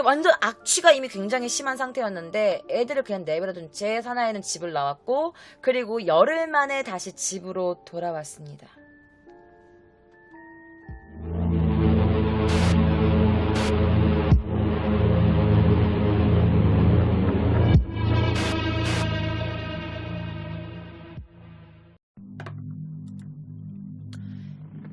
그 완전 악취가 이미 굉장히 심한 상태였는데 애들을 그냥 내버려둔 채 사나이는 집을 나왔고 그리고 열흘 만에 다시 집으로 돌아왔습니다.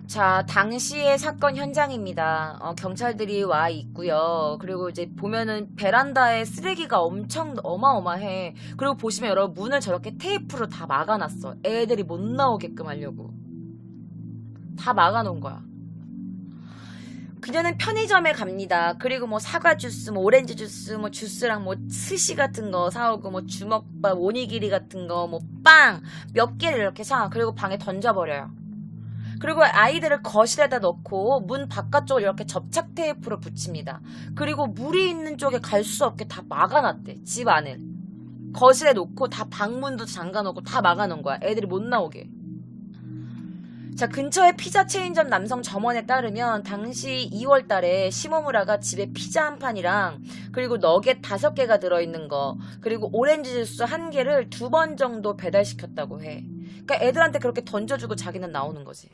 자, 당시의 사건 현장입니다. 경찰들이 와 있고요. 그리고 이제 보면은 베란다에 쓰레기가 엄청 어마어마해. 그리고 보시면 여러분 문을 저렇게 테이프로 다 막아놨어. 애들이 못 나오게끔 하려고. 다 막아놓은 거야. 그녀는 편의점에 갑니다. 그리고 뭐 사과 주스, 뭐 오렌지 주스, 뭐 주스랑 뭐 스시 같은 거 사오고 뭐 주먹밥, 오니기리 같은 거, 뭐 빵 몇 개를 이렇게 사. 그리고 방에 던져버려요. 그리고 아이들을 거실에다 넣고 문 바깥쪽을 이렇게 접착 테이프로 붙입니다. 그리고 물이 있는 쪽에 갈 수 없게 다 막아놨대. 집 안을. 거실에 놓고 다 방문도 잠가놓고 다 막아놓은 거야. 애들이 못 나오게. 자, 근처에 피자 체인점 남성 점원에 따르면 당시 2월 달에 시모무라가 집에 피자 한 판이랑 그리고 너겟 5개가 들어있는 거 그리고 오렌지 주스 1개를 2번 정도 배달시켰다고 해. 그러니까 애들한테 그렇게 던져주고 자기는 나오는 거지.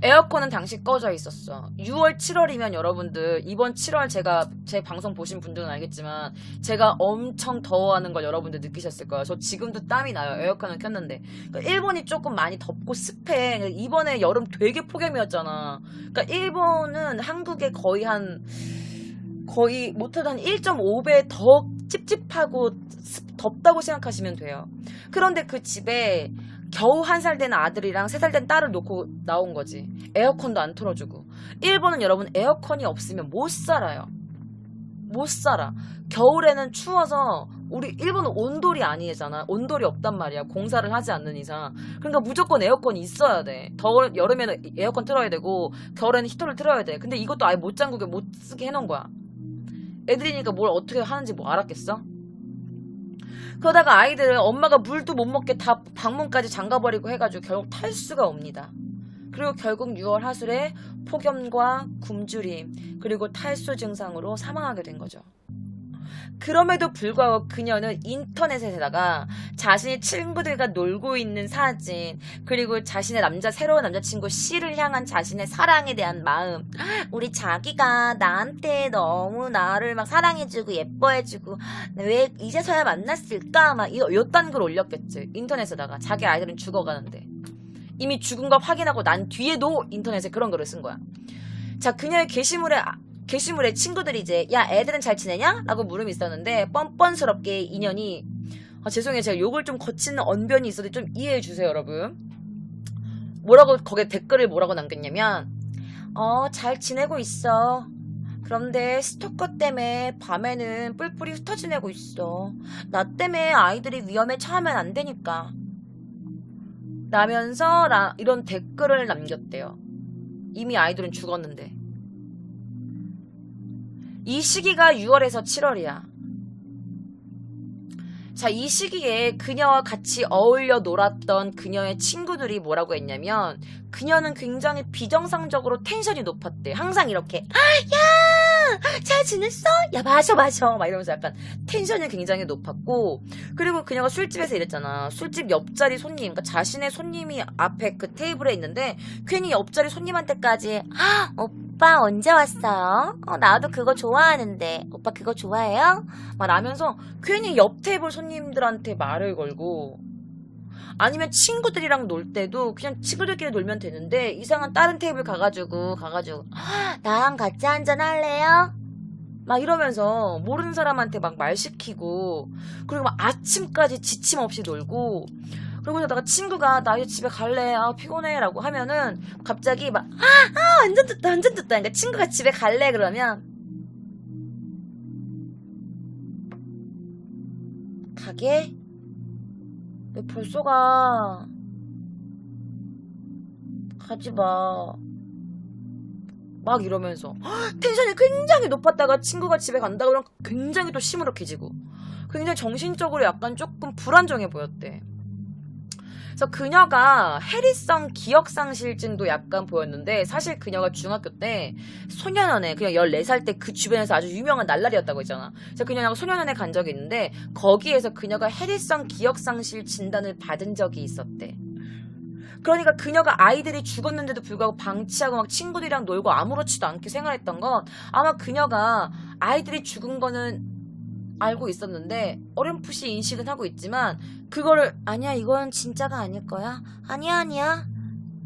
에어컨은 당시 꺼져 있었어. 6월 7월이면 여러분들 이번 7월 제가 제 방송 보신 분들은 알겠지만 제가 엄청 더워하는 걸 여러분들 느끼셨을 거예요. 저 지금도 땀이 나요. 에어컨을 켰는데. 그러니까 일본이 조금 많이 덥고 습해. 이번에 여름 되게 폭염이었잖아. 그러니까 일본은 한국에 거의 못해도 한 1.5배 더 찝찝하고 덥다고 생각하시면 돼요. 그런데 그 집에 겨우 1살 된 아들이랑 3살 된 딸을 놓고 나온 거지. 에어컨도 안 틀어주고. 일본은 여러분 에어컨이 없으면 못 살아요. 못 살아. 겨울에는 추워서 우리 일본은 온돌이 아니잖아. 온돌이 없단 말이야. 공사를 하지 않는 이상. 그러니까 무조건 에어컨이 있어야 돼. 여름에는 에어컨 틀어야 되고 겨울에는 히터를 틀어야 돼. 근데 이것도 아예 못 잠그게 못 쓰게 해놓은 거야. 애들이니까 뭘 어떻게 하는지 뭐 알았겠어? 그러다가 아이들은 엄마가 물도 못 먹게 다 방문까지 잠가버리고 해가지고 결국 탈수가 옵니다. 그리고 결국 6월 하순에 폭염과 굶주림 그리고 탈수 증상으로 사망하게 된 거죠. 그럼에도 불구하고 그녀는 인터넷에다가 자신이 친구들과 놀고 있는 사진 그리고 자신의 새로운 남자친구 C를 향한 자신의 사랑에 대한 마음 우리 자기가 나한테 너무 나를 막 사랑해주고 예뻐해주고 왜 이제서야 만났을까 막 요딴 글 올렸겠지. 인터넷에다가 자기 아이들은 죽어가는데 이미 죽은 거 확인하고 난 뒤에도 인터넷에 그런 글을 쓴 거야. 자, 그녀의 게시물에 친구들이 이제 야 애들은 잘 지내냐? 라고 물음이 있었는데 뻔뻔스럽게 인연이 죄송해요. 제가 욕을 좀 거치는 언변이 있어도 좀 이해해 주세요 여러분. 거기에 댓글을 뭐라고 남겼냐면 잘 지내고 있어. 그런데 스토커 때문에 밤에는 뿔뿔이 흩어 지내고 있어. 나 때문에 아이들이 위험에 처하면 안 되니까 라면서 이런 댓글을 남겼대요. 이미 아이들은 죽었는데. 이 시기가 6월에서 7월이야. 자, 이 시기에 그녀와 같이 어울려 놀았던 그녀의 친구들이 뭐라고 했냐면 그녀는 굉장히 비정상적으로 텐션이 높았대. 항상 이렇게 야! 잘 지냈어? 야 마셔 막 이러면서 약간 텐션이 굉장히 높았고 그리고 그녀가 술집에서 일했잖아. 술집 옆자리 손님 그러니까 자신의 손님이 앞에 그 테이블에 있는데 괜히 옆자리 손님한테까지 오빠 언제 왔어요? 나도 그거 좋아하는데 오빠 그거 좋아해요? 막 라면서 괜히 옆 테이블 손님들한테 말을 걸고 아니면 친구들이랑 놀 때도 그냥 친구들끼리 놀면 되는데 이상한 다른 테이블 가가지고 나랑 같이 한잔 할래요? 막 이러면서 모르는 사람한테 막 말 시키고 그리고 막 아침까지 지침 없이 놀고 그러고 나다가 친구가 나 이제 집에 갈래 피곤해 라고 하면은 갑자기 막 완전 듣다 그러니까 친구가 집에 갈래 그러면 가게? 왜 벌써 가지마 막 이러면서 텐션이 굉장히 높았다가 친구가 집에 간다 그러면 굉장히 또 시무룩해지고 굉장히 정신적으로 약간 조금 불안정해 보였대. 그래서 그녀가 해리성 기억상실증도 약간 보였는데 사실 그녀가 중학교 때 소년원에 그냥 14살 때 그 주변에서 아주 유명한 날라리였다고 했잖아. 그래서 그녀가 소년원에 간 적이 있는데 거기에서 그녀가 해리성 기억상실 진단을 받은 적이 있었대. 그러니까 그녀가 아이들이 죽었는데도 불구하고 방치하고 막 친구들이랑 놀고 아무렇지도 않게 생활했던 건 아마 그녀가 아이들이 죽은 거는 알고 있었는데 어렴풋이 인식은 하고 있지만 그거를 아니야 이건 진짜가 아닐 거야 아니야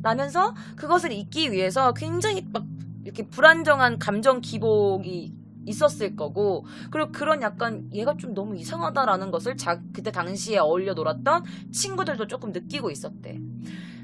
라면서 그것을 잊기 위해서 굉장히 막 이렇게 불안정한 감정 기복이 있었을 거고 그리고 그런 약간 얘가 좀 너무 이상하다라는 것을 그때 당시에 어울려 놀았던 친구들도 조금 느끼고 있었대.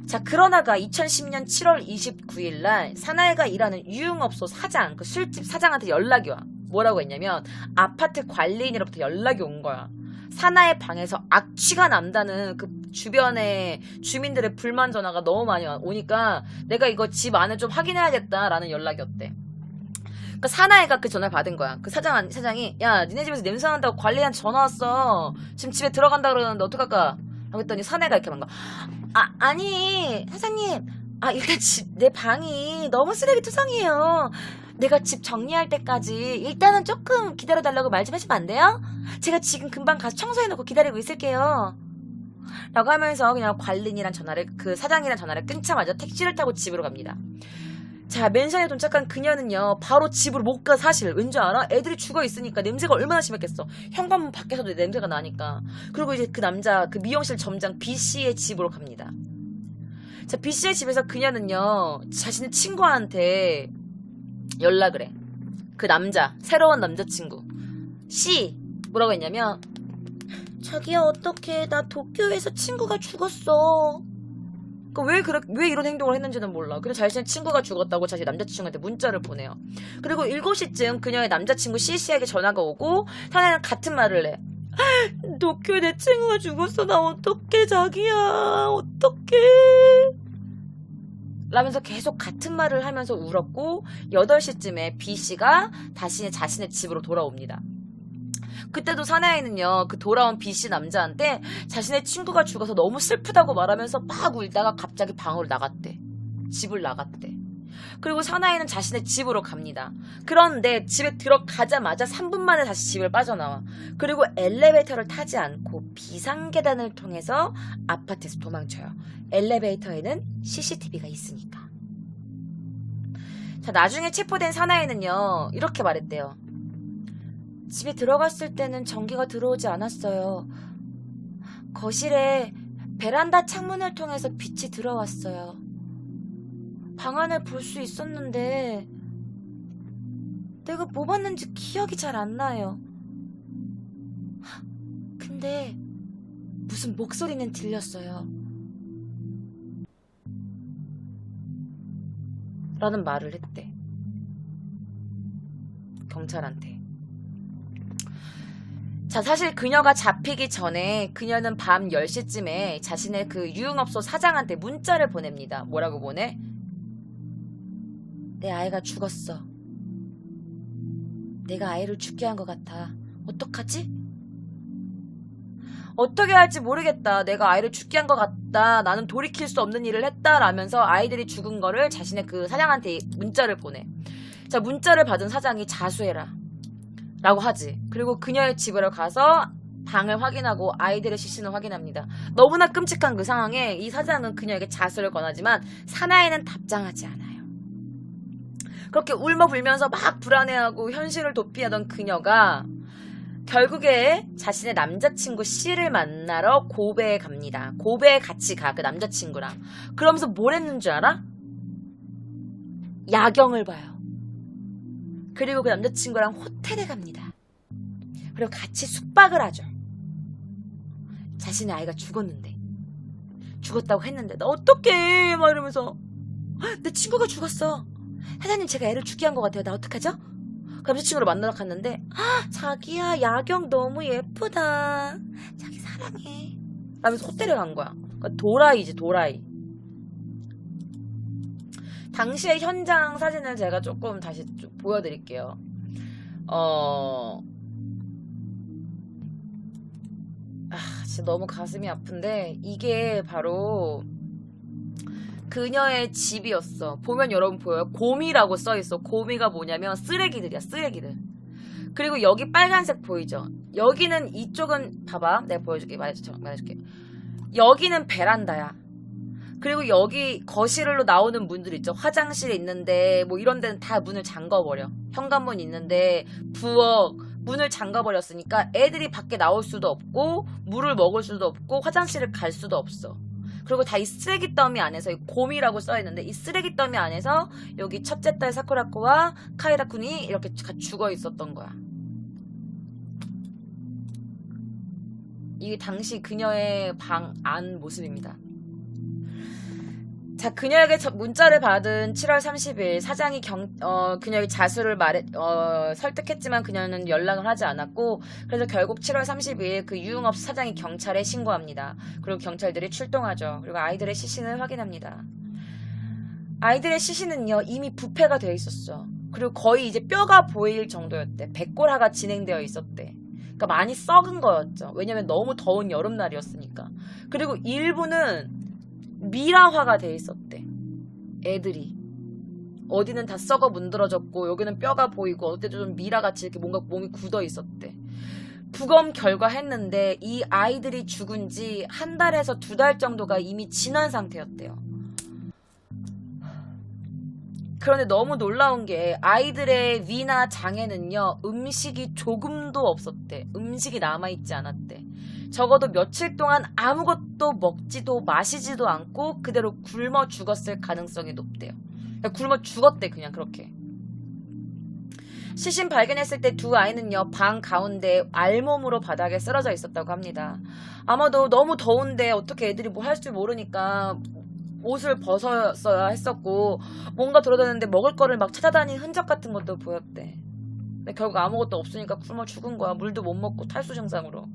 자, 그러다가 2010년 7월 29일 날 사나이가 일하는 유흥업소 사장, 그 술집 사장한테 연락이 와. 뭐라고 했냐면 아파트 관리인으로부터 연락이 온 거야. 사나의 방에서 악취가 난다는 그 주변의 주민들의 불만 전화가 너무 많이 오니까 내가 이거 집 안에 좀 확인해야겠다라는 연락이 왔대. 그러니까 사나이가 그 전화를 받은 거야. 그 사장이 야 니네 집에서 냄새 난다고 관리한테 전화 왔어. 지금 집에 들어간다 그러는데 어떡할까? 라고 했더니 사나이가 이렇게 한 거야. 아니 사장님 일단 내 방이 너무 쓰레기투성이에요. 내가 집 정리할 때까지 일단은 조금 기다려달라고 말 좀 해주면 안 돼요? 제가 지금 금방 가서 청소해놓고 기다리고 있을게요 라고 하면서 그냥 관리인이랑 그 사장이랑 전화를 끊자마자 택시를 타고 집으로 갑니다. 자, 맨션에 도착한 그녀는요 바로 집으로 못 가. 사실 왠지 알아? 애들이 죽어있으니까 냄새가 얼마나 심했겠어. 현관문 밖에서도 냄새가 나니까. 그리고 이제 그 남자 그 미용실 점장 B씨의 집으로 갑니다. 자, B씨의 집에서 그녀는요 자신의 친구한테 연락을 해. 그 남자 새로운 남자친구 C 뭐라고 했냐면 자기야 어떡해 나 도쿄에서 친구가 죽었어. 왜 이런 행동을 했는지는 몰라. 그리고 자신의 친구가 죽었다고 자신 남자친구한테 문자를 보내요. 그리고 7시쯤 그녀의 남자친구 C씨에게 전화가 오고 사나이는 같은 말을 해. 도쿄에 내 친구가 죽었어. 나 어떡해 자기야 어떡해 라면서 계속 같은 말을 하면서 울었고 8시쯤에 B씨가 다시 자신의 집으로 돌아옵니다. 그때도 사나이는요 그 돌아온 B씨 남자한테 자신의 친구가 죽어서 너무 슬프다고 말하면서 막 울다가 갑자기 방으로 나갔대. 집을 나갔대. 그리고 사나이는 자신의 집으로 갑니다. 그런데 집에 들어가자마자 3분 만에 다시 집을 빠져나와. 그리고 엘리베이터를 타지 않고 비상계단을 통해서 아파트에서 도망쳐요. 엘리베이터에는 CCTV가 있으니까. 자, 나중에 체포된 사나이는요 이렇게 말했대요. 집에 들어갔을 때는 전기가 들어오지 않았어요. 거실에 베란다 창문을 통해서 빛이 들어왔어요. 방 안을 볼 수 있었는데 내가 뭐 봤는지 기억이 잘 안 나요. 근데 무슨 목소리는 들렸어요. 라는 말을 했대. 경찰한테. 자, 사실 그녀가 잡히기 전에 그녀는 밤 10시쯤에 자신의 그 유흥업소 사장한테 문자를 보냅니다. 뭐라고 보내? 내 아이가 죽었어. 내가 아이를 죽게 한 것 같아. 어떡하지? 어떻게 할지 모르겠다. 내가 아이를 죽게 한 것 같다. 나는 돌이킬 수 없는 일을 했다. 라면서 아이들이 죽은 거를 자신의 그 사장한테 문자를 보내. 자, 문자를 받은 사장이 자수해라. 라고 하지. 그리고 그녀의 집으로 가서 방을 확인하고 아이들의 시신을 확인합니다. 너무나 끔찍한 그 상황에 이 사장은 그녀에게 자수를 권하지만 사나이는 답장하지 않아요. 그렇게 울며불면서 막 불안해하고 현실을 도피하던 그녀가 결국에 자신의 남자친구 C를 만나러 고베에 갑니다. 고베에 같이 가, 그 남자친구랑. 그러면서 뭘 했는 줄 알아? 야경을 봐요. 그리고 그 남자친구랑 호텔에 갑니다. 그리고 같이 숙박을 하죠. 자신의 아이가 죽었다고 했는데 나 어떡해 막 이러면서 내 친구가 죽었어. 사장님 제가 애를 죽게 한 것 같아요. 나 어떡하죠? 그 남자친구를 만나러 갔는데 자기야 야경 너무 예쁘다. 자기 사랑해. 라면서 호텔에 간 거야. 그러니까 도라이지 도라이. 당시의 현장 사진을 제가 조금 다시 좀 보여드릴게요. 진짜 너무 가슴이 아픈데 이게 바로 그녀의 집이었어. 보면 여러분 보여요? 곰이라고 써있어. 곰이가 뭐냐면 쓰레기들이야, 쓰레기들. 그리고 여기 빨간색 보이죠? 여기는 이쪽은 봐봐, 내가 보여줄게. 말해줄게. 여기는 베란다야. 그리고 여기 거실로 나오는 문들 있죠? 화장실에 있는데 뭐 이런 데는 다 문을 잠궈버려. 현관문 있는데 부엌 문을 잠가버렸으니까 애들이 밖에 나올 수도 없고 물을 먹을 수도 없고 화장실을 갈 수도 없어. 그리고 다 이 쓰레기 더미 안에서 이 곰이라고 써있는데 이 쓰레기 더미 안에서 여기 첫째 딸 사쿠라코와 카이라쿤이 이렇게 죽어 있었던 거야. 이게 당시 그녀의 방 안 모습입니다. 자, 그녀에게 문자를 받은 7월 30일 사장이 그녀의 자수를 설득했지만 그녀는 연락을 하지 않았고 그래서 결국 7월 30일 그 유흥업소 사장이 경찰에 신고합니다. 그리고 경찰들이 출동하죠. 그리고 아이들의 시신을 확인합니다. 아이들의 시신은요 이미 부패가 되어 있었어. 그리고 거의 이제 뼈가 보일 정도였대. 백골화가 진행되어 있었대. 그러니까 많이 썩은 거였죠. 왜냐면 너무 더운 여름날이었으니까. 그리고 일부는 미라화가 돼 있었대. 애들이 어디는 다 썩어 문드러졌고 여기는 뼈가 보이고 어때도 좀 미라같이 이렇게 뭔가 몸이 굳어 있었대. 부검 결과 했는데 이 아이들이 죽은 지 한 달에서 2달 정도가 이미 지난 상태였대요. 그런데 너무 놀라운 게 아이들의 위나 장에는요 음식이 조금도 없었대. 음식이 남아있지 않았대. 적어도 며칠 동안 아무것도 먹지도 마시지도 않고 그대로 굶어 죽었을 가능성이 높대요. 그러니까 굶어 죽었대 그냥 그렇게. 시신 발견했을 때 두 아이는요 방 가운데 알몸으로 바닥에 쓰러져 있었다고 합니다. 아마도 너무 더운데 어떻게 애들이 뭐 할 줄 모르니까 옷을 벗었어야 했었고 뭔가 돌아다녔는데 먹을 거를 막 찾아다니는 흔적 같은 것도 보였대. 근데 결국 아무것도 없으니까 굶어 죽은 거야. 물도 못 먹고 탈수 증상으로.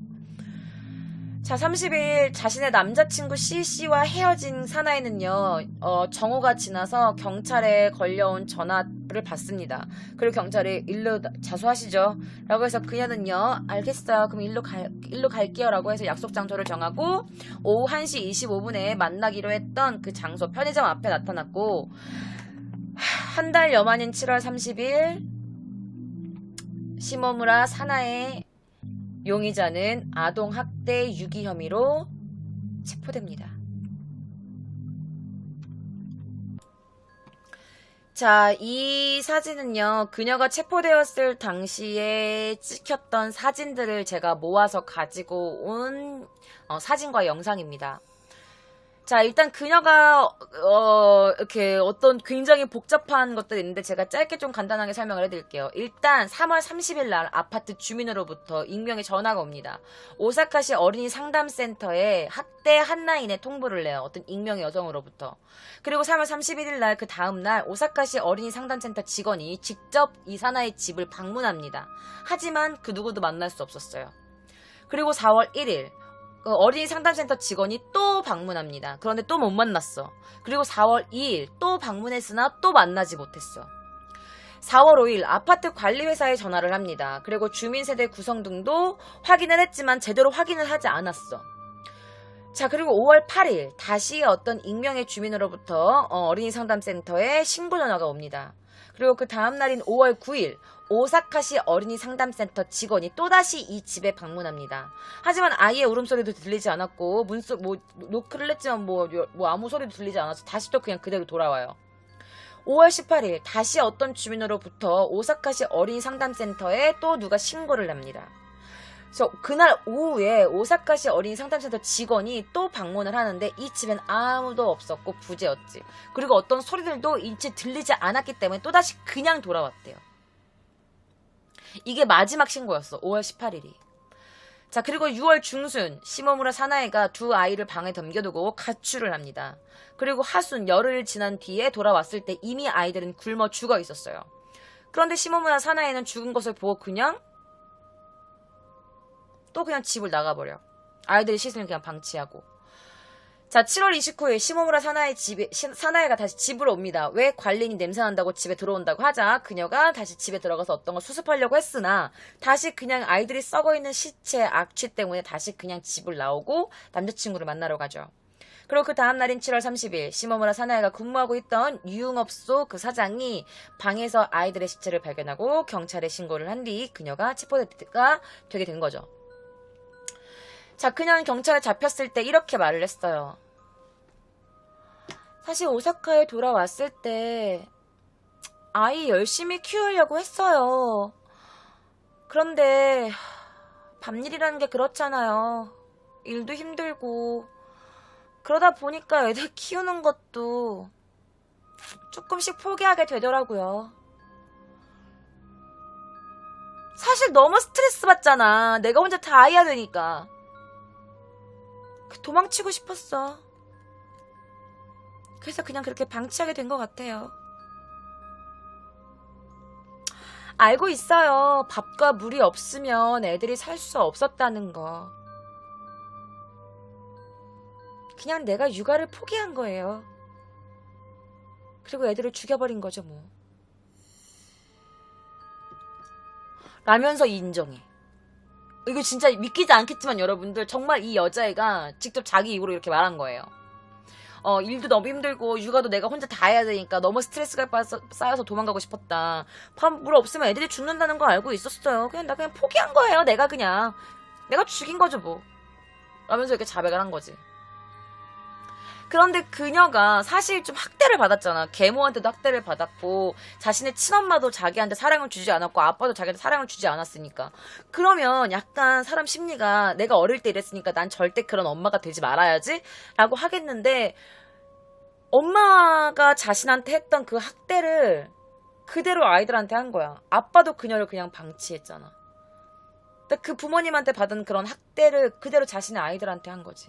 자, 30일 자신의 남자친구 C씨와 헤어진 사나이는요, 정오가 지나서 경찰에 걸려온 전화를 받습니다. 그리고 경찰이 일로 자수하시죠. 라고 해서 그녀는요, 알겠어요. 그럼 일로 갈게요. 라고 해서 약속 장소를 정하고, 오후 1시 25분에 만나기로 했던 그 장소, 편의점 앞에 나타났고, 한 달여 만인 7월 30일, 시모무라 사나의 용의자는 아동학대 유기 혐의로 체포됩니다. 자, 이 사진은요, 그녀가 체포되었을 당시에 찍혔던 사진들을 제가 모아서 가지고 온 사진과 영상입니다. 자, 일단 그녀가 이렇게 어떤 굉장히 복잡한 것들이 있는데 제가 짧게 좀 간단하게 설명을 해드릴게요. 일단 3월 30일 날 아파트 주민으로부터 익명의 전화가 옵니다. 오사카시 어린이 상담센터에 학대 한라인에 통보를 내요. 어떤 익명의 여성으로부터. 그리고 3월 31일 날 그 다음날 오사카시 어린이 상담센터 직원이 직접 이 사나의 집을 방문합니다. 하지만 그 누구도 만날 수 없었어요. 그리고 4월 1일 어린이 상담센터 직원이 또 방문합니다. 그런데 또 못 만났어. 그리고 4월 2일 또 방문했으나 또 만나지 못했어. 4월 5일 아파트 관리회사에 전화를 합니다. 그리고 주민세대 구성 등도 확인을 했지만 제대로 확인을 하지 않았어. 자, 그리고 5월 8일 다시 어떤 익명의 주민으로부터 어린이 상담센터에 신고 전화가 옵니다. 그리고 그 다음 날인 5월 9일 오사카시 어린이 상담센터 직원이 또다시 이 집에 방문합니다. 하지만 아이의 울음소리도 들리지 않았고 노크를 했지만 아무 소리도 들리지 않아서 다시 또 그냥 그대로 돌아와요. 5월 18일 다시 어떤 주민으로부터 오사카시 어린이 상담센터에 또 누가 신고를 합니다. 그래서 그날 오후에 오사카시 어린이 상담센터 직원이 또 방문을 하는데 이 집엔 아무도 없었고 부재였지. 그리고 어떤 소리들도 일체 들리지 않았기 때문에 또다시 그냥 돌아왔대요. 이게 마지막 신고였어. 5월 18일이. 자, 그리고 6월 중순 시모무라 사나이가 두 아이를 방에 덤겨두고 가출을 합니다. 그리고 하순 열흘 지난 뒤에 돌아왔을 때 이미 아이들은 굶어 죽어 있었어요. 그런데 시모무라 사나이는 죽은 것을 보고 그냥 집을 나가버려. 아이들의 시선을 그냥 방치하고. 자, 7월 29일 시모무라 사나이가 다시 집으로 옵니다. 왜? 관리인이 냄새난다고 집에 들어온다고 하자 그녀가 다시 집에 들어가서 어떤 걸 수습하려고 했으나 다시 그냥 아이들이 썩어있는 시체 악취 때문에 다시 그냥 집을 나오고 남자친구를 만나러 가죠. 그리고 그 다음 날인 7월 30일 시모무라 사나이가 근무하고 있던 유흥업소 그 사장이 방에서 아이들의 시체를 발견하고 경찰에 신고를 한 뒤 그녀가 체포가 되게 된 거죠. 자, 그녀는 경찰에 잡혔을 때 이렇게 말을 했어요. 사실 오사카에 돌아왔을 때 아이 열심히 키우려고 했어요. 그런데 밤일이라는 게 그렇잖아요. 일도 힘들고 그러다 보니까 애들 키우는 것도 조금씩 포기하게 되더라고요. 사실 너무 스트레스 받잖아. 내가 혼자 다 해야 되니까. 도망치고 싶었어. 그래서 그냥 그렇게 방치하게 된 것 같아요. 알고 있어요. 밥과 물이 없으면 애들이 살 수 없었다는 거. 그냥 내가 육아를 포기한 거예요. 그리고 애들을 죽여버린 거죠, 뭐. 라면서 인정해. 이거 진짜 믿기지 않겠지만 여러분들 정말 이 여자애가 직접 자기 입으로 이렇게 말한 거예요. 일도 너무 힘들고 육아도 내가 혼자 다 해야 되니까 너무 스트레스가 쌓여서 도망가고 싶었다. 밥 물 없으면 애들이 죽는다는 거 알고 있었어요. 나 그냥 포기한 거예요. 내가 죽인 거죠 뭐. 라면서 이렇게 자백을 한 거지. 그런데 그녀가 사실 좀 학대를 받았잖아. 계모한테도 학대를 받았고 자신의 친엄마도 자기한테 사랑을 주지 않았고 아빠도 자기한테 사랑을 주지 않았으니까. 그러면 약간 사람 심리가 내가 어릴 때 이랬으니까 난 절대 그런 엄마가 되지 말아야지 라고 하겠는데 엄마가 자신한테 했던 그 학대를 그대로 아이들한테 한 거야. 아빠도 그녀를 그냥 방치했잖아. 그 부모님한테 받은 그런 학대를 그대로 자신의 아이들한테 한 거지.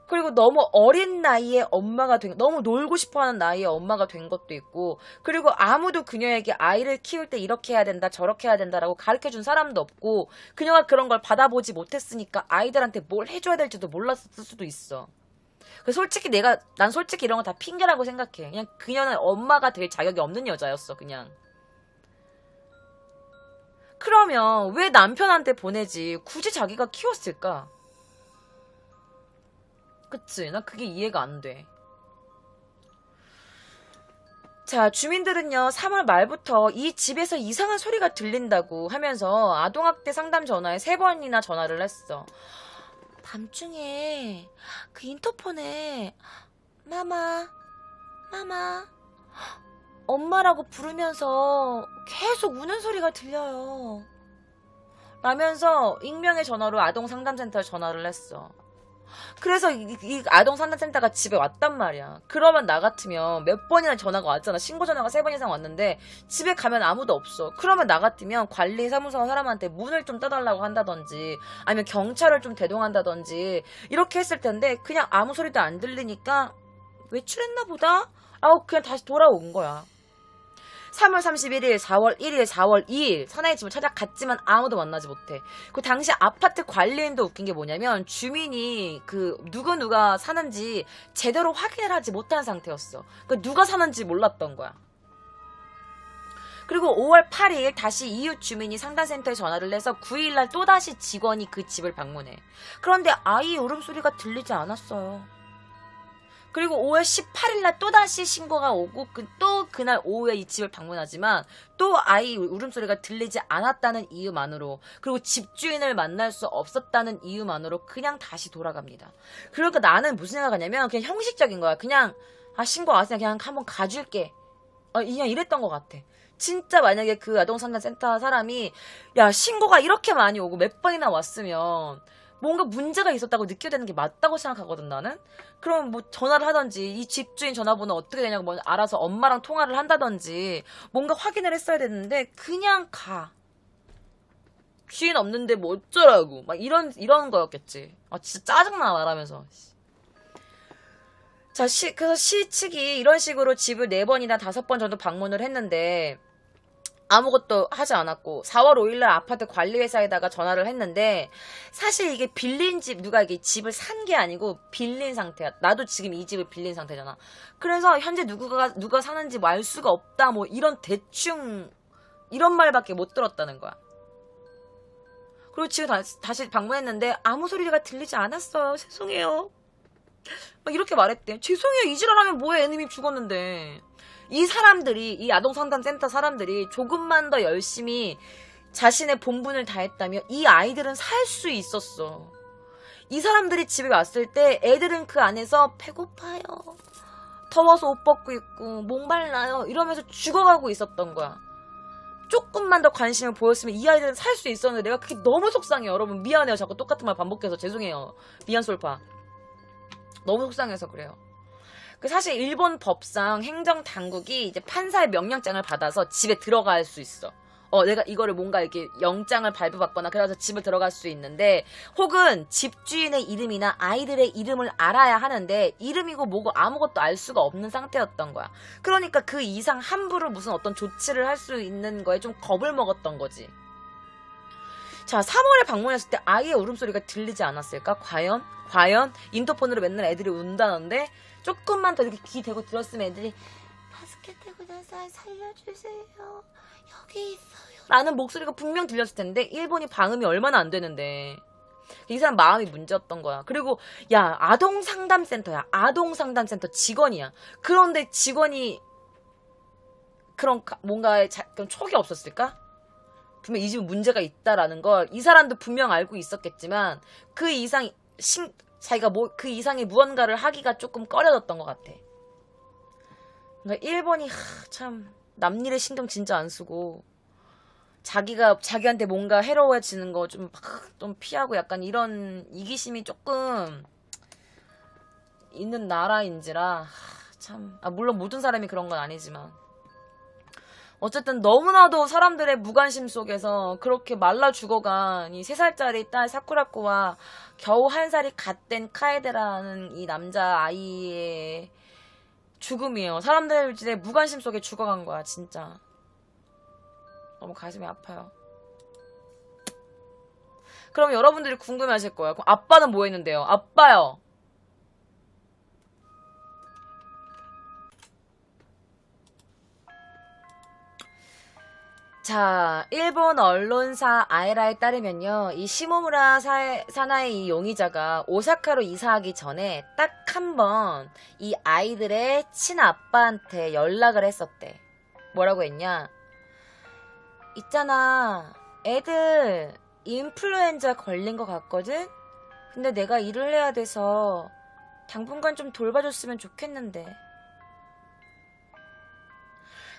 그리고 너무 어린 나이에 엄마가 너무 놀고 싶어하는 나이에 엄마가 된 것도 있고, 그리고 아무도 그녀에게 아이를 키울 때 이렇게 해야 된다 저렇게 해야 된다라고 가르쳐준 사람도 없고 그녀가 그런 걸 받아보지 못했으니까 아이들한테 뭘 해줘야 될지도 몰랐을 수도 있어. 솔직히 난 솔직히 이런 거 다 핑계라고 생각해. 그냥 그녀는 엄마가 될 자격이 없는 여자였어 그냥. 그러면 왜 남편한테 보내지 굳이 자기가 키웠을까? 그치? 나 그게 이해가 안 돼. 자, 주민들은요 3월 말부터 이 집에서 이상한 소리가 들린다고 하면서 아동학대 상담 전화에 3번이나 전화를 했어. 밤중에 그 인터폰에 마마 엄마라고 부르면서 계속 우는 소리가 들려요 라면서 익명의 전화로 아동상담센터에 전화를 했어. 그래서 이 아동상담센터가 집에 왔단 말이야. 그러면 나 같으면 몇 번이나 전화가 왔잖아. 신고 전화가 3번 이상 왔는데 집에 가면 아무도 없어. 그러면 나 같으면 관리사무소 사람한테 문을 좀 떠달라고 한다든지 아니면 경찰을 좀 대동한다든지 이렇게 했을 텐데 그냥 아무 소리도 안 들리니까 외출했나 보다? 그냥 다시 돌아온 거야. 3월 31일, 4월 1일, 4월 2일 사나이 집을 찾아갔지만 아무도 만나지 못해. 그 당시 아파트 관리인도 웃긴 게 뭐냐면 주민이 누가 사는지 제대로 확인을 하지 못한 상태였어. 누가 사는지 몰랐던 거야. 그리고 5월 8일 다시 이웃 주민이 상담센터에 전화를 해서 9일날 또다시 직원이 그 집을 방문해. 그런데 아이 울음소리가 들리지 않았어요. 그리고 5월 18일날 또다시 신고가 오고 또 그날 오후에 이 집을 방문하지만 또 아이 울음소리가 들리지 않았다는 이유만으로 그리고 집주인을 만날 수 없었다는 이유만으로 그냥 다시 돌아갑니다. 그러니까 나는 무슨 생각하냐면 그냥 형식적인 거야. 그냥 신고 왔으니까 그냥 한번 가줄게. 그냥 이랬던 것 같아. 진짜 만약에 그 아동상담센터 사람이 신고가 이렇게 많이 오고 몇 번이나 왔으면 뭔가 문제가 있었다고 느껴야 되는 게 맞다고 생각하거든 나는. 그럼 뭐 전화를 하던지 이 집주인 전화번호 어떻게 되냐고 뭐 알아서 엄마랑 통화를 한다든지 뭔가 확인을 했어야 되는데 그냥 가. 주인 없는데 뭐 어쩌라고 막 이런 거였겠지. 진짜 짜증나 말하면서. 자, 그래서 시 측이 이런 식으로 집을 4번이나 5번 정도 방문을 했는데 아무것도 하지 않았고 4월 5일날 아파트 관리회사에다가 전화를 했는데 사실 이게 빌린 집 누가 이게 집을 산 게 아니고 빌린 상태야. 나도 지금 이 집을 빌린 상태잖아. 그래서 현재 누가 사는지 알 수가 없다 뭐 이런 대충 이런 말밖에 못 들었다는 거야. 그리고 지금 다시 방문했는데 아무 소리가 들리지 않았어요. 죄송해요. 막 이렇게 말했대. 죄송해요. 이 지랄하면 뭐해. 애님이 죽었는데. 이 사람들이 이 아동상담센터 사람들이 조금만 더 열심히 자신의 본분을 다했다면 이 아이들은 살 수 있었어. 이 사람들이 집에 왔을 때 애들은 그 안에서 배고파요. 더워서 옷 벗고 있고 목말라요. 이러면서 죽어가고 있었던 거야. 조금만 더 관심을 보였으면 이 아이들은 살 수 있었는데 내가 그게 너무 속상해요. 여러분 미안해요. 자꾸 똑같은 말 반복해서 죄송해요. 미안 솔파. 너무 속상해서 그래요. 사실 일본 법상 행정당국이 이제 판사의 명령장을 받아서 집에 들어갈 수 있어. 내가 이거를 뭔가 이렇게 영장을 발부받거나 그래서 집을 들어갈 수 있는데 혹은 집주인의 이름이나 아이들의 이름을 알아야 하는데 이름이고 뭐고 아무것도 알 수가 없는 상태였던 거야. 그러니까 그 이상 함부로 무슨 어떤 조치를 할 수 있는 거에 좀 겁을 먹었던 거지. 자, 3월에 방문했을 때 아이의 울음소리가 들리지 않았을까? 과연? 인터폰으로 맨날 애들이 운다는데 조금만 더 이렇게 귀 대고 들었으면 애들이 바스켓 구다사이 살려주세요. 여기 있어요. 라는 목소리가 분명 들렸을 텐데 일본이 방음이 얼마나 안 되는데 이 사람 마음이 문제였던 거야. 그리고 야 아동상담센터야. 아동상담센터 직원이야. 그런데 직원이 그런 뭔가에 그런 촉이 없었을까? 분명 이 집은 문제가 있다라는 걸 이 사람도 분명 알고 있었겠지만 그 이상 자기가 그 이상의 무언가를 하기가 조금 꺼려졌던 것 같아. 그러니까 일본이 참 남일에 신경 진짜 안 쓰고 자기한테 뭔가 해로워지는 거 좀 피하고 약간 이런 이기심이 조금 있는 나라인지라 참 물론 모든 사람이 그런 건 아니지만 어쨌든 너무나도 사람들의 무관심 속에서 그렇게 말라 죽어간 이 3살짜리 딸 사쿠라코와 겨우 1살이 갓 된 카에데라는 이 남자아이의 죽음이에요. 사람들의 무관심 속에 죽어간 거야 진짜. 너무 가슴이 아파요. 그럼 여러분들이 궁금해하실 거예요. 그럼 아빠는 뭐 했는데요? 아빠요. 자, 일본 언론사 아에라에 따르면요. 이 시모무라 사나의 이 용의자가 오사카로 이사하기 전에 딱 한 번 이 아이들의 친아빠한테 연락을 했었대. 뭐라고 했냐? 있잖아, 애들 인플루엔자 걸린 것 같거든? 근데 내가 일을 해야 돼서 당분간 좀 돌봐줬으면 좋겠는데.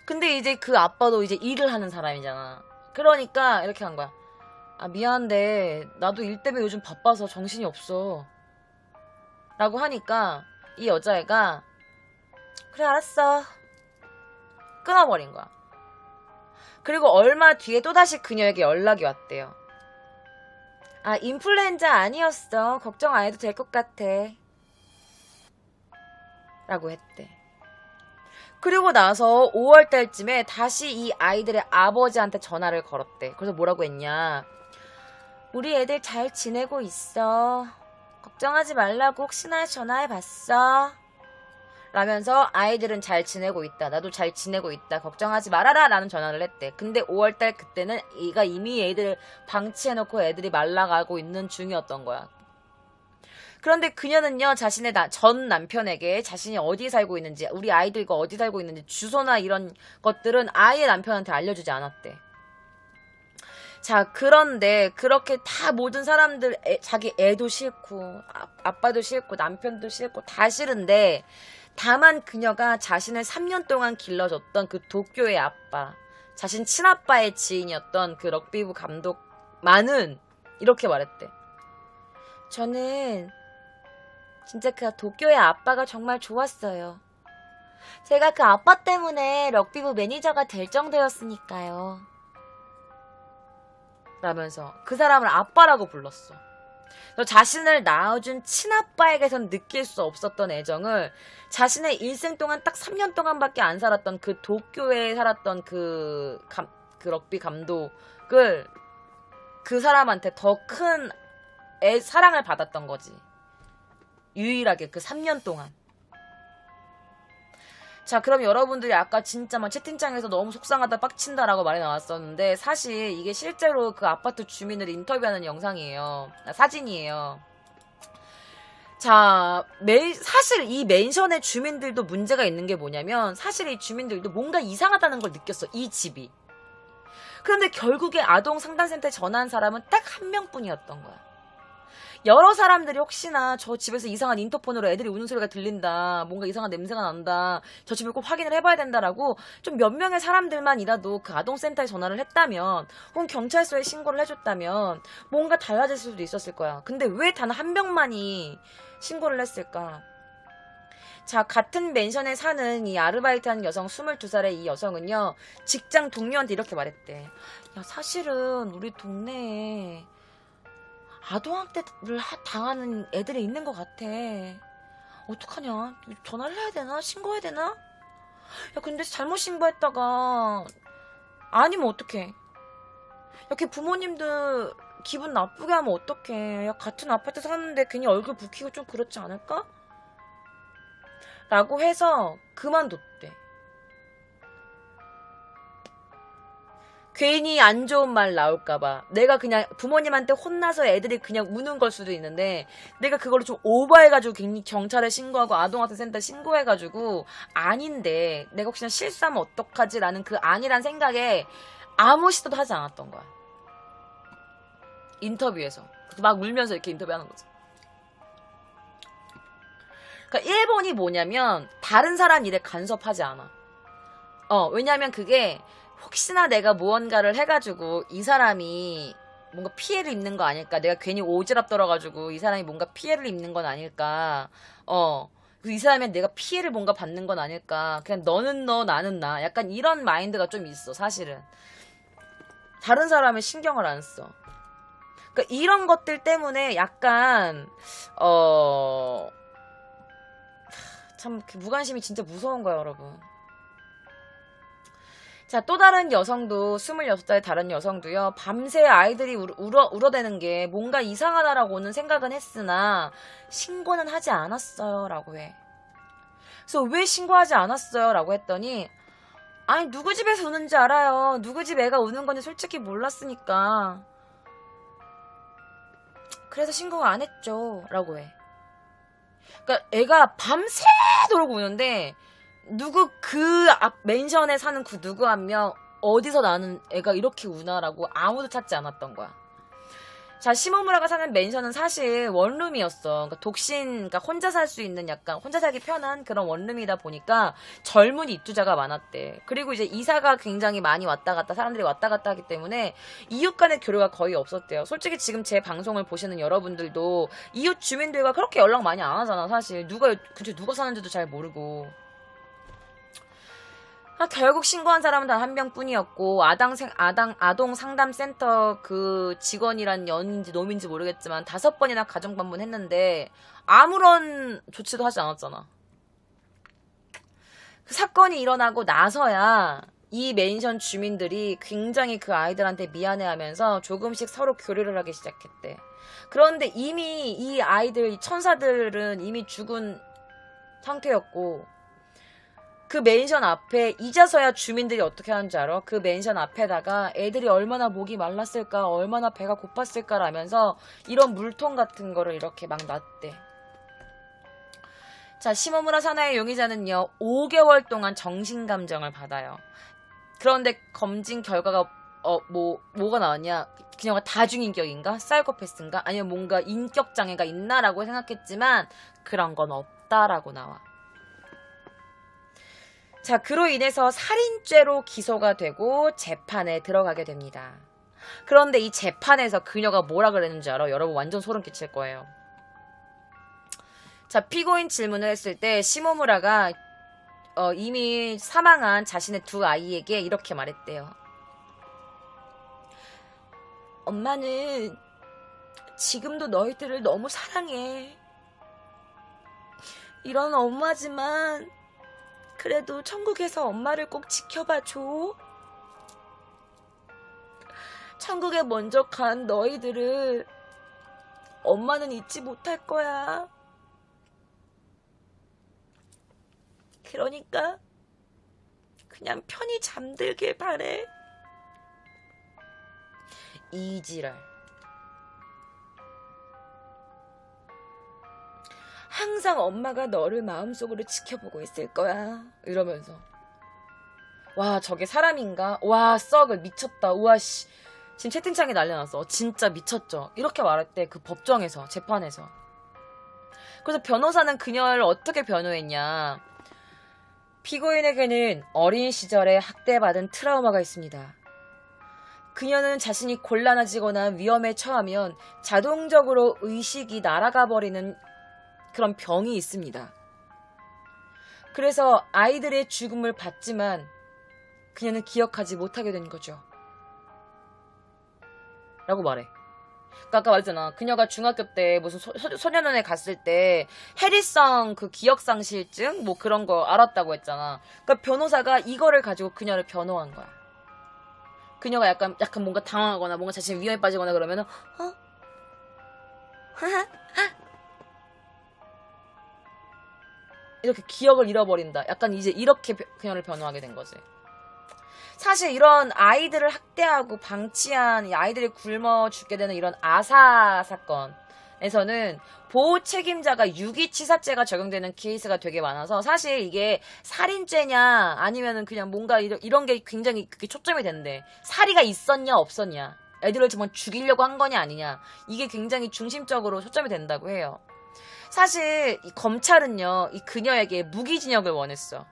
근데 이제 그 아빠도 이제 일을 하는 사람이잖아. 그러니까 이렇게 한 거야. 미안한데 나도 일 때문에 요즘 바빠서 정신이 없어. 라고 하니까 이 여자애가 그래 알았어. 끊어버린 거야. 그리고 얼마 뒤에 또다시 그녀에게 연락이 왔대요. 인플루엔자 아니었어. 걱정 안 해도 될 것 같아. 라고 했대. 그리고 나서 5월달쯤에 다시 이 아이들의 아버지한테 전화를 걸었대. 그래서 뭐라고 했냐. 우리 애들 잘 지내고 있어. 걱정하지 말라고 혹시나 전화해봤어. 라면서 아이들은 잘 지내고 있다. 나도 잘 지내고 있다. 걱정하지 말아라. 라는 전화를 했대. 근데 5월달 그때는 얘가 이미 애들을 방치해놓고 애들이 말라가고 있는 중이었던 거야. 그런데 그녀는요, 자신의 전 남편에게 자신이 어디 살고 있는지, 우리 아이들과 어디 살고 있는지, 주소나 이런 것들은 아예 남편한테 알려주지 않았대. 자, 그런데 그렇게 다 모든 사람들, 자기 애도 싫고, 아빠도 싫고, 남편도 싫고, 다 싫은데, 다만 그녀가 자신을 3년 동안 길러줬던 그 도쿄의 아빠, 자신 친아빠의 지인이었던 그 럭비부 감독만은 이렇게 말했대. 저는 진짜 그 도쿄의 아빠가 정말 좋았어요. 제가 그 아빠 때문에 럭비부 매니저가 될 정도였으니까요. 라면서 그 사람을 아빠라고 불렀어. 자신을 낳아준 친아빠에게선 느낄 수 없었던 애정을 자신의 일생 동안 딱 3년 동안밖에 안 살았던 그 도쿄에 살았던 그 그 럭비 감독을 그 사람한테 더 큰 사랑을 받았던 거지. 유일하게 그 3년 동안. 자, 그럼 여러분들이 아까 진짜 막 채팅창에서 너무 속상하다 빡친다라고 말이 나왔었는데 사실 이게 실제로 그 아파트 주민을 인터뷰하는 영상이에요. 사진이에요. 자, 사실 이 맨션의 주민들도 문제가 있는 게 뭐냐면 사실 이 주민들도 뭔가 이상하다는 걸 느꼈어. 이 집이. 그런데 결국에 아동 상담센터에 전화한 사람은 딱 한 명뿐이었던 거야. 여러 사람들이 혹시나 저 집에서 이상한 인터폰으로 애들이 우는 소리가 들린다, 뭔가 이상한 냄새가 난다, 저 집을 꼭 확인을 해봐야 된다라고 좀 몇 명의 사람들만이라도 그 아동센터에 전화를 했다면 혹은 경찰서에 신고를 해줬다면 뭔가 달라질 수도 있었을 거야. 근데 왜 단 한 명만이 신고를 했을까? 자, 같은 맨션에 사는 이 아르바이트하는 여성 22살의 이 여성은요, 직장 동료한테 이렇게 말했대. 야, 사실은 우리 동네에 아동학대를 당하는 애들이 있는 것 같아. 어떡하냐? 전화를 해야 되나? 신고해야 되나? 야, 근데 잘못 신고했다가 아니면 어떡해? 야, 걔 부모님들 기분 나쁘게 하면 어떡해? 야, 같은 아파트 사는데 괜히 얼굴 붉히고 좀 그렇지 않을까? 라고 해서 그만뒀대. 괜히 안 좋은 말 나올까봐. 내가 그냥 부모님한테 혼나서 애들이 그냥 우는 걸 수도 있는데 내가 그거를 좀 오버해가지고 괜히 경찰에 신고하고 아동학대센터에 신고해가지고 아닌데 내가 혹시나 실수하면 어떡하지? 라는 그 아니란 생각에 아무 시도도 하지 않았던 거야. 인터뷰에서. 막 울면서 이렇게 인터뷰하는 거지. 그러니까 1번이 뭐냐면 다른 사람 일에 간섭하지 않아. 왜냐면 그게 혹시나 내가 무언가를 해가지고 이 사람이 뭔가 피해를 입는 거 아닐까? 내가 괜히 오지랖 떨어가지고 이 사람이 뭔가 피해를 입는 건 아닐까? 이 사람이 내가 피해를 뭔가 받는 건 아닐까? 그냥 너는 너, 나는 나. 약간 이런 마인드가 좀 있어, 사실은. 다른 사람의 신경을 안 써. 그러니까 이런 것들 때문에 약간 참 무관심이 진짜 무서운 거야, 여러분. 자, 또 다른 여성도 26살 다른 여성도요. 밤새 아이들이 울어대는 게 뭔가 이상하다라고는 생각은 했으나 신고는 하지 않았어요 라고 해. 그래서 왜 신고하지 않았어요 라고 했더니 아니 누구 집에서 우는지 알아요. 누구 집 애가 우는 건지 솔직히 몰랐으니까 그래서 신고를 안 했죠 라고 해. 그러니까 애가 밤새도록 우는데 누구 그 앞 맨션에 사는 그 누구 한 명 어디서 나는 애가 이렇게 우나라고 아무도 찾지 않았던 거야. 자, 시모무라가 사는 맨션은 사실 원룸이었어. 그러니까 그러니까 혼자 살 수 있는 약간 혼자 살기 편한 그런 원룸이다 보니까 젊은 입주자가 많았대. 그리고 이제 이사가 굉장히 많이 왔다 갔다 사람들이 왔다 갔다 하기 때문에 이웃 간의 교류가 거의 없었대요. 솔직히 지금 제 방송을 보시는 여러분들도 이웃 주민들과 그렇게 연락 많이 안 하잖아. 사실 누가 사는지도 잘 모르고. 결국 신고한 사람은 단 한 명뿐이었고 아동 상담센터 그 직원이란 연인지 놈인지 모르겠지만 5번이나 가정 방문했는데 아무런 조치도 하지 않았잖아. 그 사건이 일어나고 나서야 이 맨션 주민들이 굉장히 그 아이들한테 미안해하면서 조금씩 서로 교류를 하기 시작했대. 그런데 이미 이 아이들, 이 천사들은 이미 죽은 상태였고 그 맨션 앞에 이제서야 주민들이 어떻게 하는지 알아? 그 맨션 앞에다가 애들이 얼마나 목이 말랐을까, 얼마나 배가 고팠을까라면서 이런 물통 같은 거를 이렇게 막 놨대. 자, 시모무라 사나의 용의자는요 5개월 동안 정신감정을 받아요. 그런데 검진 결과가 뭐가 나왔냐? 그녀가 다중인격인가? 사이코패스인가? 아니면 뭔가 인격장애가 있나라고 생각했지만 그런 건 없다라고 나와. 자, 그로 인해서 살인죄로 기소가 되고 재판에 들어가게 됩니다. 그런데 이 재판에서 그녀가 뭐라 그랬는지 알아? 여러분 완전 소름 끼칠 거예요. 자, 피고인 질문을 했을 때 시모무라가 이미 사망한 자신의 2 아이에게 이렇게 말했대요. 엄마는 지금도 너희들을 너무 사랑해. 이런 엄마지만 그래도 천국에서 엄마를 꼭 지켜봐줘. 천국에 먼저 간 너희들을 엄마는 잊지 못할 거야. 그러니까 그냥 편히 잠들길 바래. 이지랄. 항상 엄마가 너를 마음속으로 지켜보고 있을 거야. 이러면서. 와, 저게 사람인가? 와, 썩을 미쳤다. 우와, 씨. 지금 채팅창에 난리났어. 진짜 미쳤죠. 이렇게 말할 때 그 법정에서, 재판에서. 그래서 변호사는 그녀를 어떻게 변호했냐. 피고인에게는 어린 시절에 학대받은 트라우마가 있습니다. 그녀는 자신이 곤란해지거나 위험에 처하면 자동적으로 의식이 날아가 버리는 그런 병이 있습니다. 그래서 아이들의 죽음을 봤지만 그녀는 기억하지 못하게 된 거죠. 라고 말해. 그러니까 아까 말했잖아. 그녀가 중학교 때 무슨 소년원에 갔을 때 해리성 그 기억상실증 뭐 그런 거 알았다고 했잖아. 그러니까 변호사가 이거를 가지고 그녀를 변호한 거야. 그녀가 약간 뭔가 당황하거나 뭔가 자신이 위험에 빠지거나 그러면은 이렇게 기억을 잃어버린다. 약간 이제 이렇게 그녀를 변호하게 된 거지. 사실 이런 아이들을 학대하고 방치한 이 아이들이 굶어 죽게 되는 이런 아사 사건에서는 보호 책임자가 유기치사죄가 적용되는 케이스가 되게 많아서 사실 이게 살인죄냐 아니면은 그냥 뭔가 이런 게 굉장히 그게 초점이 된대. 살이가 있었냐 없었냐, 애들을 정말 죽이려고 한 거냐 아니냐, 이게 굉장히 중심적으로 초점이 된다고 해요. 사실 이 검찰은요, 이 그녀에게 무기징역을 원했어.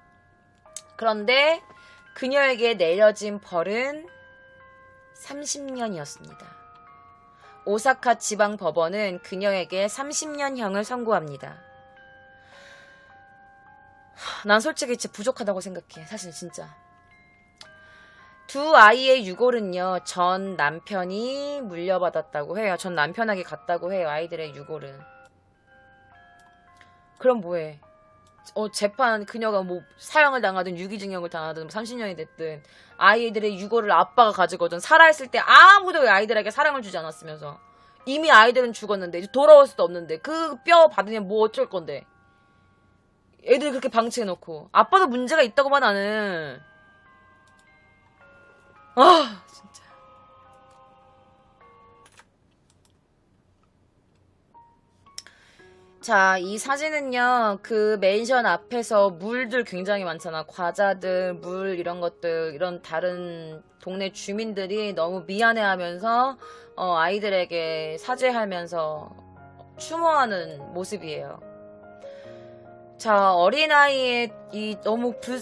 그런데 그녀에게 내려진 벌은 30년이었습니다. 오사카 지방법원은 그녀에게 30년형을 선고합니다. 난 솔직히 진짜 부족하다고 생각해. 사실 진짜. 두 아이의 유골은요, 전 남편이 물려받았다고 해요. 전 남편에게 갔다고 해요. 아이들의 유골은. 그럼 뭐해? 재판 그녀가 뭐 사형을 당하든 유기징역을 당하든 30년이 됐든 아이들의 유골을 아빠가 가지거든. 살아있을 때 아무도 아이들에게 사랑을 주지 않았으면서 이미 아이들은 죽었는데 이제 돌아올 수도 없는데 그 뼈 받으면 뭐 어쩔 건데. 애들 그렇게 방치해놓고 아빠도 문제가 있다고 봐. 나는 진짜. 자, 이 사진은요, 그 맨션 앞에서 물들 굉장히 많잖아. 과자들, 물, 이런 것들, 이런 다른 동네 주민들이 너무 미안해하면서, 아이들에게 사죄하면서 추모하는 모습이에요. 자, 어린아이의 진짜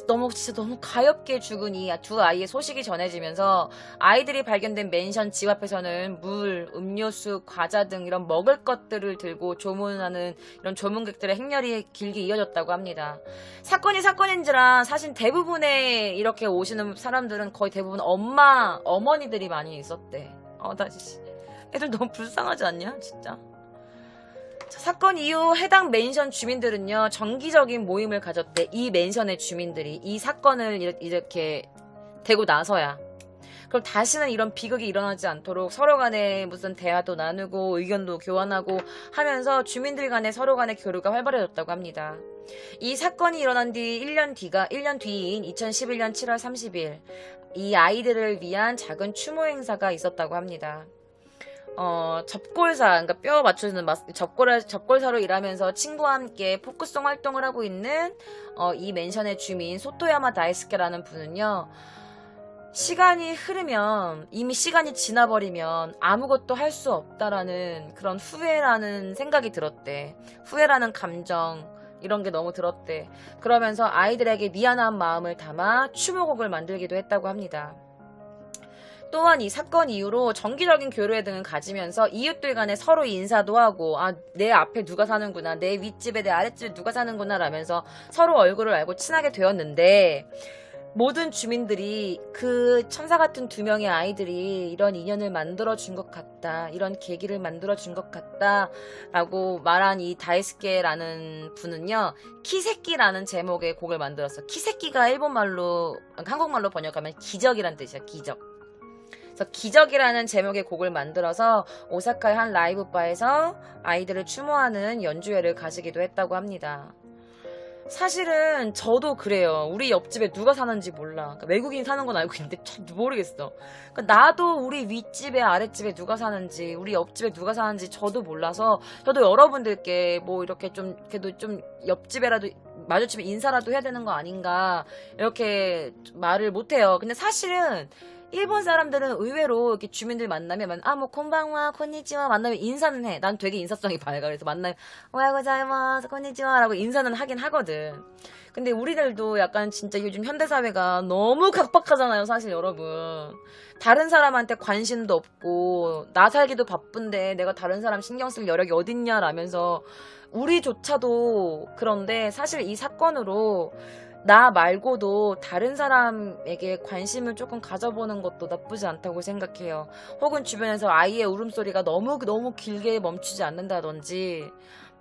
너무 가엾게 죽은 이 두 아이의 소식이 전해지면서 아이들이 발견된 맨션 집 앞에서는 물, 음료수, 과자 등 이런 먹을 것들을 들고 조문하는 이런 조문객들의 행렬이 길게 이어졌다고 합니다. 사건이 사건인지라 사실 대부분의 이렇게 오시는 사람들은 거의 대부분 어머니들이 많이 있었대. 나 진짜 애들 너무 불쌍하지 않냐? 진짜. 사건 이후 해당 맨션 주민들은요, 정기적인 모임을 가졌대. 이 맨션의 주민들이 이 사건을 이렇게 되고 나서야. 그럼 다시는 이런 비극이 일어나지 않도록 서로 간에 무슨 대화도 나누고 의견도 교환하고 하면서 주민들 간에 서로 간의 교류가 활발해졌다고 합니다. 이 사건이 일어난 뒤 1년 뒤인 2011년 7월 30일 이 아이들을 위한 작은 추모 행사가 있었다고 합니다. 접골사, 그러니까 뼈 맞춰주는 접골사로 일하면서 친구와 함께 포크송 활동을 하고 있는 이 맨션의 주민 소토야마 다이스케라는 분은요, 시간이 흐르면, 이미 시간이 지나버리면 아무것도 할 수 없다라는 그런 후회라는 생각이 들었대. 후회라는 감정, 이런 게 너무 들었대. 그러면서 아이들에게 미안한 마음을 담아 추모곡을 만들기도 했다고 합니다. 또한 이 사건 이후로 정기적인 교류회 등을 가지면서 이웃들 간에 서로 인사도 하고, 내 앞에 누가 사는구나, 내 윗집에 내 아랫집에 누가 사는구나 라면서 서로 얼굴을 알고 친하게 되었는데, 모든 주민들이 그 천사 같은 두 명의 아이들이 이런 인연을 만들어준 것 같다, 이런 계기를 만들어준 것 같다 라고 말한 이 다이스케라는 분은요, 키세끼라는 제목의 곡을 만들었어. 키세끼가 한국말로 번역하면 기적이란 뜻이야. 기적. 그래서 기적이라는 제목의 곡을 만들어서 오사카의 한 라이브 바에서 아이들을 추모하는 연주회를 가지기도 했다고 합니다. 사실은 저도 그래요. 우리 옆집에 누가 사는지 몰라. 그러니까 외국인 사는 건 알고 있는데 참 모르겠어. 그러니까 나도 우리 윗집에 아랫집에 누가 사는지, 우리 옆집에 누가 사는지 저도 몰라서, 저도 여러분들께 뭐 이렇게 좀 그래도 좀 옆집에라도 마주치면 인사라도 해야 되는 거 아닌가 이렇게 말을 못해요. 근데 사실은 일본 사람들은 의외로 이렇게 주민들 만나면 뭐 콘방와 콘니치와 만나면 인사는 해. 난 되게 인사성이 밝아. 그래서 만나면 오하고자이마스 콘니치와라고 인사는 하긴 하거든. 근데 우리들도 약간 진짜 요즘 현대사회가 너무 각박하잖아요, 사실 여러분. 다른 사람한테 관심도 없고 나 살기도 바쁜데 내가 다른 사람 신경 쓸 여력이 어딨냐라면서 우리조차도. 그런데 사실 이 사건으로 나 말고도 다른 사람에게 관심을 조금 가져보는 것도 나쁘지 않다고 생각해요. 혹은 주변에서 아이의 울음소리가 너무 길게 멈추지 않는다든지,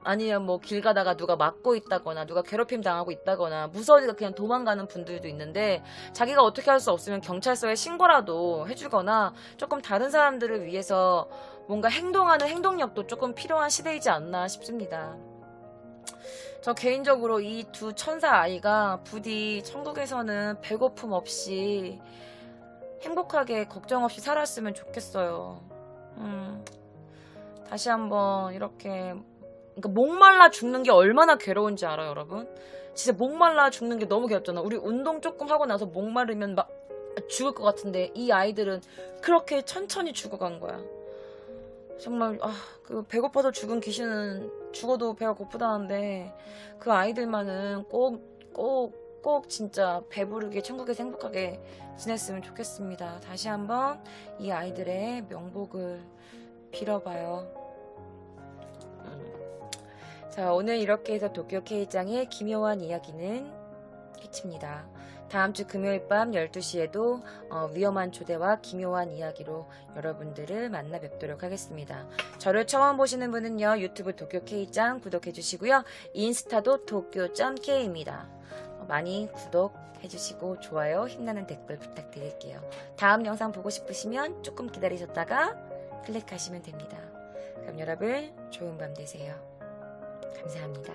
아니면 뭐 길 가다가 누가 맞고 있다거나 누가 괴롭힘 당하고 있다거나 무서우니까 그냥 도망가는 분들도 있는데, 자기가 어떻게 할 수 없으면 경찰서에 신고라도 해주거나 조금 다른 사람들을 위해서 뭔가 행동하는 행동력도 조금 필요한 시대이지 않나 싶습니다. 저 개인적으로 이 두 천사 아이가 부디 천국에서는 배고픔 없이 행복하게 걱정 없이 살았으면 좋겠어요. 다시 한번 이렇게, 그러니까 목말라 죽는 게 얼마나 괴로운지 알아요, 여러분? 진짜 목말라 죽는 게 너무 괴롭잖아. 우리 운동 조금 하고 나서 목마르면 막 죽을 것 같은데 이 아이들은 그렇게 천천히 죽어간 거야. 정말 그 배고파서 죽은 귀신은 죽어도 배가 고프다는데, 그 아이들만은 꼭 진짜 배부르게 천국에서 행복하게 지냈으면 좋겠습니다. 다시 한번 이 아이들의 명복을 빌어봐요. 자, 오늘 이렇게 해서 도쿄 K장의 기묘한 이야기는 끝입니다. 다음 주 금요일 밤 12시에도 위험한 초대와 기묘한 이야기로 여러분들을 만나 뵙도록 하겠습니다. 저를 처음 보시는 분은요, 유튜브 도쿄 K장 구독해 주시고요. 인스타도 도쿄.K입니다. 많이 구독해 주시고 좋아요, 힘나는 댓글 부탁드릴게요. 다음 영상 보고 싶으시면 조금 기다리셨다가 클릭하시면 됩니다. 그럼 여러분 좋은 밤 되세요. 감사합니다.